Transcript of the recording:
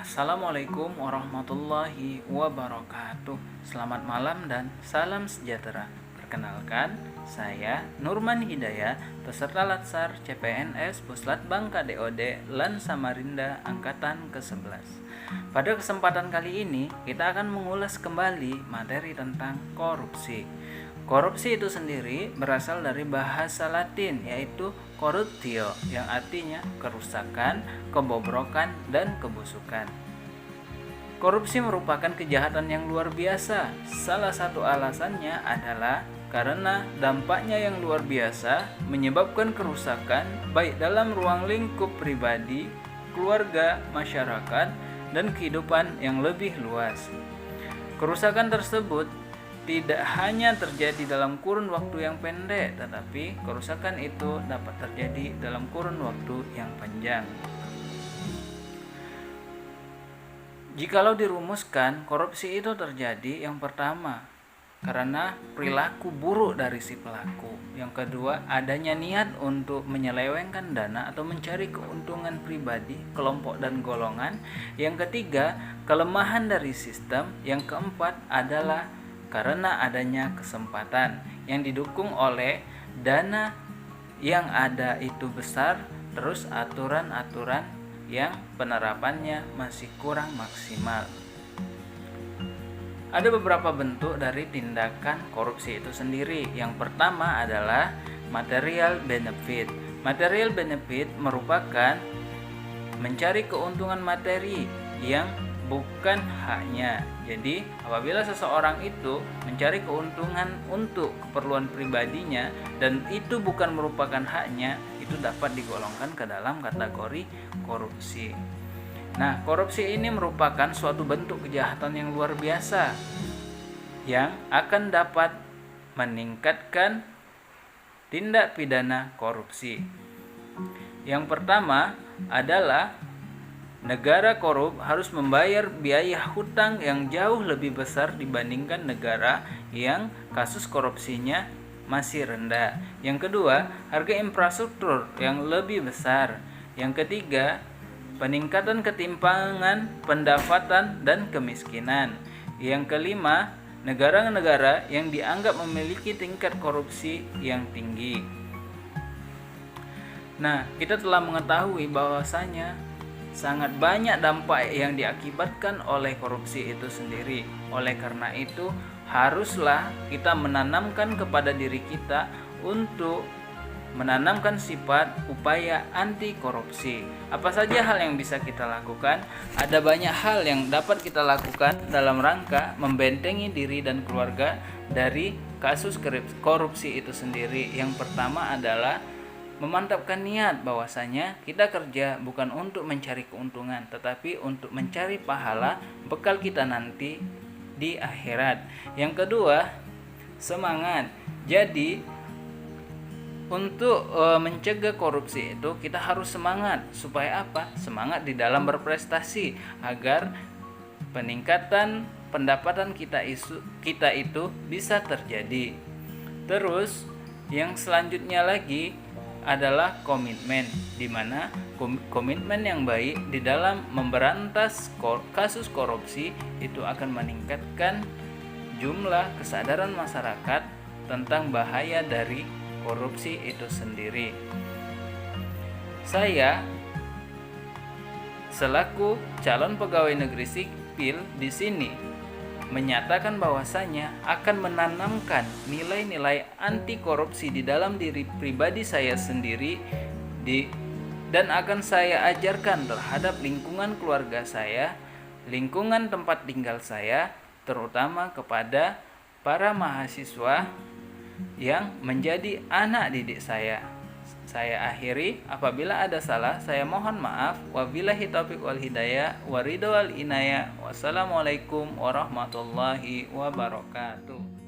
Assalamualaikum warahmatullahi wabarakatuh. Selamat malam dan salam sejahtera. Perkenalkan, saya Nurman Hidayah, peserta Latsar CPNS Puslat Bangka DOD LAN Samarinda Angkatan ke-11. Pada kesempatan kali ini, kita akan mengulas kembali materi tentang korupsi. Korupsi itu sendiri berasal dari bahasa Latin, yaitu corruptio, yang artinya kerusakan, kebobrokan, dan kebusukan. Korupsi merupakan kejahatan yang luar biasa. Salah satu alasannya adalah karena dampaknya yang luar biasa menyebabkan kerusakan baik dalam ruang lingkup pribadi, keluarga, masyarakat, dan kehidupan yang lebih luas. Kerusakan tersebut tidak hanya terjadi dalam kurun waktu yang pendek, tetapi kerusakan itu dapat terjadi dalam kurun waktu yang panjang. Jikalau dirumuskan, korupsi itu terjadi yang pertama karena perilaku buruk dari si pelaku. Yang kedua, adanya niat untuk menyelewengkan dana atau mencari keuntungan pribadi, kelompok dan golongan. Yang ketiga, kelemahan dari sistem. Yang keempat adalah karena adanya kesempatan yang didukung oleh dana yang ada itu besar, terus aturan-aturan yang penerapannya masih kurang maksimal. Ada beberapa bentuk dari tindakan korupsi itu sendiri. Yang pertama adalah material benefit. Material benefit merupakan mencari keuntungan materi yang bukan haknya. Jadi, apabila seseorang itu mencari keuntungan untuk keperluan pribadinya dan itu bukan merupakan haknya, itu dapat digolongkan ke dalam kategori korupsi. Nah, korupsi ini merupakan suatu bentuk kejahatan yang luar biasa yang akan dapat meningkatkan tindak pidana korupsi. Yang pertama adalah negara korup harus membayar biaya hutang yang jauh lebih besar dibandingkan negara yang kasus korupsinya masih rendah. Yang kedua, harga infrastruktur yang lebih besar. Yang ketiga, peningkatan ketimpangan pendapatan dan kemiskinan. Yang kelima, negara-negara yang dianggap memiliki tingkat korupsi yang tinggi. Nah, kita telah mengetahui bahwasanya sangat banyak dampak yang diakibatkan oleh korupsi itu sendiri. Oleh karena itu, haruslah kita menanamkan kepada diri kita untuk menanamkan sifat upaya anti korupsi. Apa saja hal yang bisa kita lakukan? Ada banyak hal yang dapat kita lakukan dalam rangka membentengi diri dan keluarga dari kasus korupsi itu sendiri. Yang pertama adalah memantapkan niat bahwasanya kita kerja bukan untuk mencari keuntungan, tetapi untuk mencari pahala bekal kita nanti di akhirat. Yang kedua, semangat. Jadi untuk mencegah korupsi itu kita harus semangat. Supaya apa? Semangat di dalam berprestasi agar peningkatan pendapatan kita itu bisa terjadi. Terus yang selanjutnya lagi adalah komitmen, di mana komitmen yang baik di dalam memberantas kasus korupsi itu akan meningkatkan jumlah kesadaran masyarakat tentang bahaya dari korupsi itu sendiri. Saya selaku calon pegawai negeri sipil di sini menyatakan bahwasanya akan menanamkan nilai-nilai anti korupsi di dalam diri pribadi saya sendiri dan akan saya ajarkan terhadap lingkungan keluarga saya, lingkungan tempat tinggal saya, terutama kepada para mahasiswa yang menjadi anak didik saya. Saya akhiri, apabila ada salah saya mohon maaf. Wabillahi taufiq wal hidayah wa ridha wal inayah. Wassalamualaikum warahmatullahi wabarakatuh.